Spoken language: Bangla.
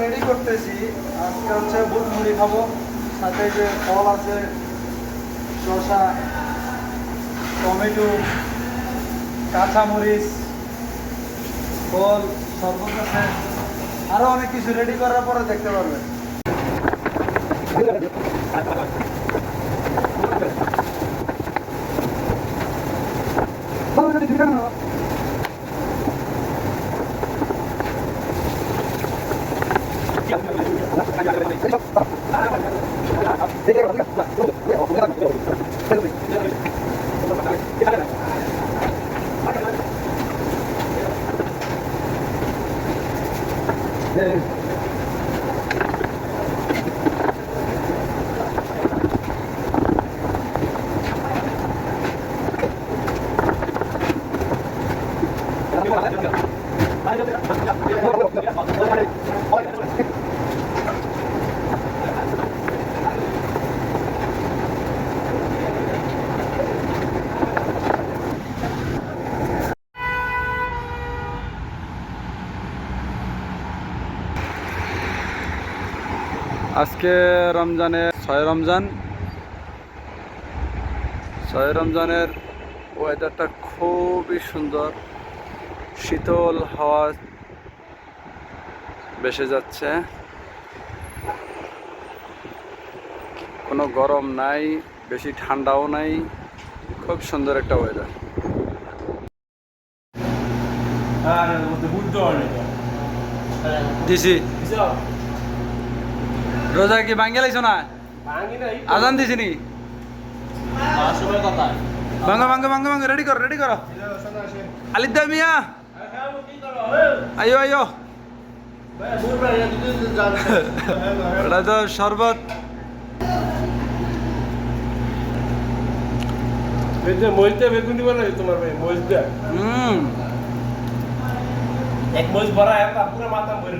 রেডি করতেছি। আজকে হচ্ছে বুট মুড়ি খাবো, সাথে যে ফল আছে, শসা, টমেটো, কাঁচামরিচ, ফল, শরবত আছে, আরো অনেক কিছু রেডি করার পরে দেখতে পারবেন। আজকে রমজানের 6 রমজানের ওয়েদারটা খুবই সুন্দর, শীতল হাওয়া ভেসে যাচ্ছে, কোনো গরম নাই, বেশি ঠান্ডাও নাই, খুব সুন্দর একটা ওয়েদার। দিছি রোজা কি ভাঙ্গে লাইছো না? আজান দিছি নি? ভাঙ্গো ভাঙ্গো ভাঙ্গো ভাঙ্গো, রেডি করো আলিদ্দা মিয়া, আইও আইও। এটা তো শরবত। এক মহিষ ভরা পুরো মাথা ভরে